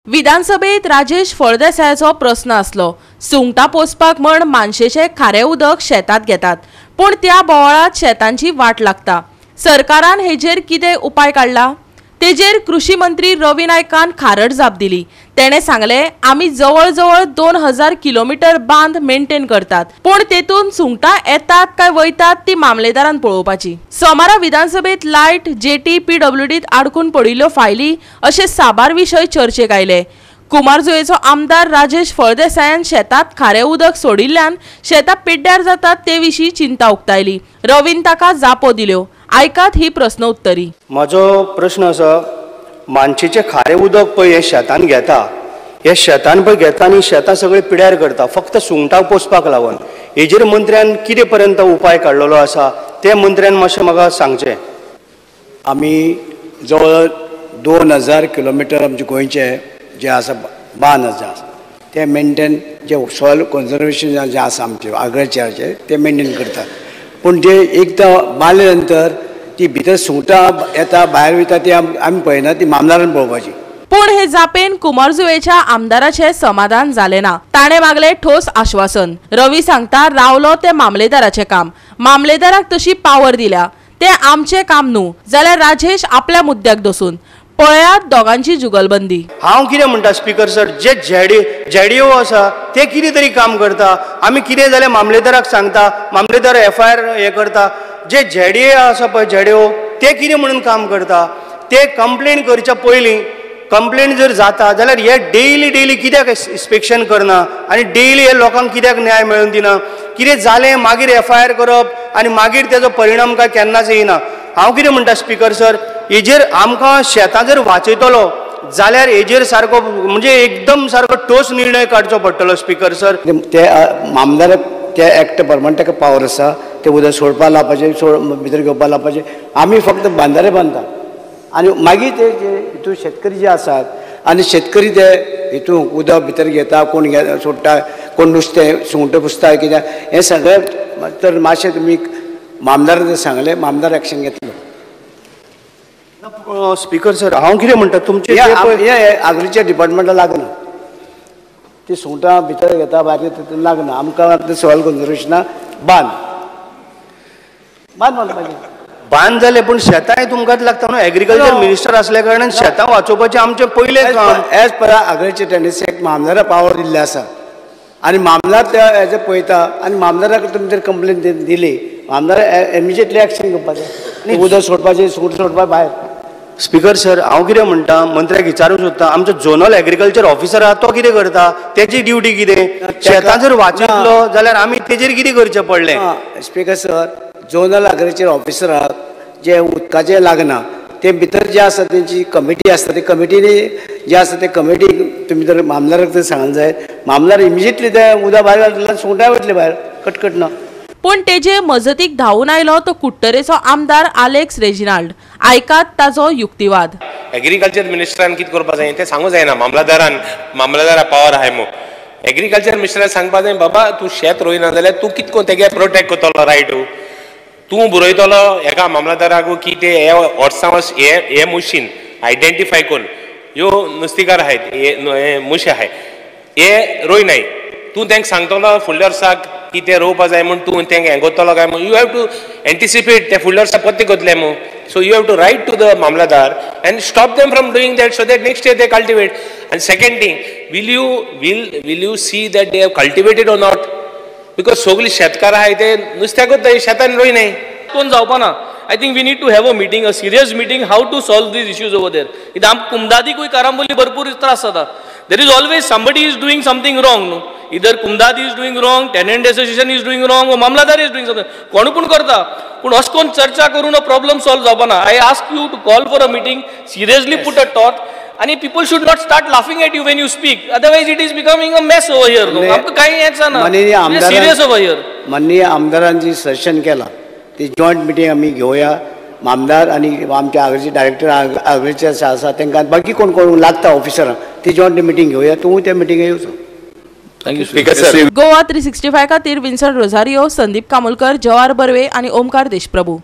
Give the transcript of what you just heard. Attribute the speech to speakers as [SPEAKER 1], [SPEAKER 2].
[SPEAKER 1] विधानसभेत राजेश फळदेसायाचो प्रश्न आसलो। सुंगटां पोसपाक म्हण मानशेचे खारे उदक शेतात घेतात, पण त्या बोवाळात शेतांची वाट लागता। सरकारान हेजेर कितें उपाय काडला? तेजेर कृषी मंत्री रवी नायकान खारट जाप दिली। तेणे सांगले, आमी जवळ जवळ 2000 किलोमीटर बांद मेंटेन करतात, पण तेतून सुंगटां येतात काय वयतात ती मामलेदारान पळोवपाची। सोमारा विधानसभेत लायट, जेटी, पीडब्ल्यूडीत आडकून पडिल्ल्यो फायली अशे साबार विशय चर्चेक आयले। कुमारजुंवेचो आमदार राजेश फळदेसायान शेतात खारे उदक सोडिल्ल्यान शेतां पिड्ड्यार जातात ते विशीं चिंता उक्तायली। रवीन ताका जापो दिल्यो। आयकात ही प्रश्न उत्तरी।
[SPEAKER 2] म्हजो प्रश्न आसा, मानशेचे खारे उदक पळय हे शेतान घेता, हे शेतान पळय घेता आनी शेतां सगळे पिड्यार करता फक्त सुंगटां पोसपाक लागून। हेजेर मंत्र्यान कितें पर्यंत उपाय काडलेलो आसा ते मंत्र्यान मातशें म्हाका सांगचें।
[SPEAKER 3] आमी जवळ 2000 किलोमीटर आमचे गोंयचे जे आसा बांद आसा ते मेंटेन जे सॉयल कन्जर्वेशन जे आसा आमचे आग्रिकल्चराचे ते मेंटेन करतात, पूण जे एकदां बांदले नंतर ती भितर सुंगटां येता भायर वयता ती आमी पळयना, ती मामलारान पळोवपाची।
[SPEAKER 1] पण हे जापेन कुमारजुंवेच्या आमदाराचे समाधान जाले ना। ताणे मागले ठोस आश्वासन। रवी सांगता, रावलो ते मामलेदाराचे काम, मामलेदाराक तशी पावर दिल्या, ते आमचे काम न्हू जाल्यार राजेश आपल्या मुद्द्याक दसून पळयात दोगांची जुगलबंदी।
[SPEAKER 2] हांव कितें म्हणटा स्पीकर सर, जे जेडीओ आसा ते कितें तरी काम करता, आमी कितें जाल्यार मामलेदाराक सांगता, मामलेदार FIR हे करता। जे जेडीओ आसा पळय जेडीओ ते कितें म्हणून काम करता, ते कंप्लेन करच्या पयलीं कंप्लेन जर जाता जाल्यार हे डेली कित्याक इन्स्पेक्शन करना आनी डेली हे लोकांक कित्याक न्याय मेळून दिना? कितें जालें मागीर FIR करप आनी मागीर तेजो परिणाम काय केन्नाच येना। हांव कितें म्हणटा स्पीकर सर, हेजेर आमकां शेतां जर वाचयतलो जाल्यार हेजेर सारको म्हणजे एकदम सारको ठोस निर्णय काडचो पडटलो स्पीकर सर।
[SPEAKER 3] ते मामदाराक ते एक्ट प्रमाण ताका पावर आसा, ते उदक सोडपा लावपाचें, भितर घेवपा लावपाचें। आमी फक्त बांदारे बांदता आनी मागीर ते जे हितून शेतकरी जे आसात आनी शेतकरी ते हितून उदक भितर घेता, कोण सोडटा, कोण नुस्तें सुंगटां पुसता कित्याक हें सगळें तर मातशें तुमी मामदाराक सांगलें, मामदार एक्शन घेतलो।
[SPEAKER 2] स्पीकर सर, हांव कितें म्हणटा, तुमचे
[SPEAKER 3] एग्रीकल्चर डिपार्टमेंटाक लागना, ती सुंगटां भितर घेता भायर तितून लागना। आमकां सॉयल कन्जर्वेशना बांद बांदपाचें
[SPEAKER 2] बांद जाले, पण शेतांय तुमकांच लागता न्हू। एग्रीकल्चर मिनिस्टर असल्या कारणान शेतां वाचोवपाचें आमचें पयलें काम।
[SPEAKER 3] As per agriculture tenancy act मामदाराक पावर दिल्ले आसा आनी मामदार ते हेजे पळयता आनी मामदाराक तुमी जर कंप्लेन दिली, मामदार इमिजिएटली एक्शन घेवपाचें, उदक सोडपाचें, सुंगटां सोडपाचें भायर।
[SPEAKER 2] स्पीकर सर, हांव कितें म्हणटा, मंत्र्याक विचारूंक सोदता, आमचो झोनल एग्रीकल्चर ऑफिसर आहा तो कितें करता, तेची ड्युटी कितें? शेतां जर वाचयतलो जाल्यार आमी तेजेर कितें करचें पडलें?
[SPEAKER 3] स्पीकर सर, झोनल एग्रीकल्चर ऑफिसराक जे उदकाचें लागना ते भितर जे आसा तेंची कमिटी आसता, ते कमिटीनी जे आसा ते कमिटीक तुमी जर मामदाराक जर सांगूंक जाय, मामदार इमिजिएटली ते उदक भायर घातल्यार सुंगटां वयतले भायर, कटकट ना।
[SPEAKER 1] पण तेजे मजतीक धांवून आयलो तो कुट्टरेचो आमदार आलेक्स रेजिनाल्ड। आयकात ताचो युक्तिवाद।
[SPEAKER 4] एग्रीकल्चर मिनिस्टरान कितें करपा जाय तें सांगूंक जायना, मामलेदारा पावर आहाय मो। एग्रीकल्चर मिनिस्टरान सांगपा जाय, बाबा तूं शेत रोयना जाल्यार तूं कितको तेगे प्रोटेक्ट करतलो रायट? तूं बरयतलो एका मामलेदाराक की ते वर्सां वर्स हे मशीन आयडेंटिफाय करून ह्यो नुस्तेकार आहाय, हे मुशे आहाय, हे रोयनाय, तूं तांकां सांगतलो फुडल्या वर्साक की ते रोवपा जाय म्हूण, तूं तांकां हें करतलो काय म्हूण। यू हॅव टू एंटिसिपेट, ते फुडल्या वर्सा पत्ते करतले मू। So you have to write to the मामलेदार and stop them from doing that, so that next year they cultivate. And second thing, will you see that they have cultivated or not? Because सगळीं शेतकार आहाय ते नुस्त्याकूच शेतान रोयनाय।
[SPEAKER 5] कोण जावपाना। I think we need to have a meeting, a serious meeting, how to solve these issues over there. कित्याक आमकां कुमदादीकूय कारांबोली भरपूर त्रास जाता। There is always somebody is doing something wrong, no? Either कुमदादी is doing wrong, tenant association is doing wrong, or मामलादार is doing something. कोण पण करता, पण अशें करून चर्चा करून प्रॉब्लम सॉल्व जावपाना। I ask you to call for a meeting, seriously put a thought, and people should not start laughing at you when you speak. Otherwise, it is becoming a mess over here. No, आमकां काही यायचं ना. Serious over here.
[SPEAKER 3] माननीय आमदारान जी suggestion केला, ती joint meeting आमी घेवया, मामदार आनी आमचे आग्रीचे डायरेक्टर आग्रीचे आसा तांकां बाकी कोण कोण लागता ऑफिसरां, ती जॉईंट मिटींग घेवया। तूं त्या मिटींगेक येवचो।
[SPEAKER 5] Thank you speaker sir.
[SPEAKER 1] गोवा 365 खातीर विन्संट रोझारियो, संदीप कामुलकर, जवाहर बर्वे आनी ओमकार देशप्रभू।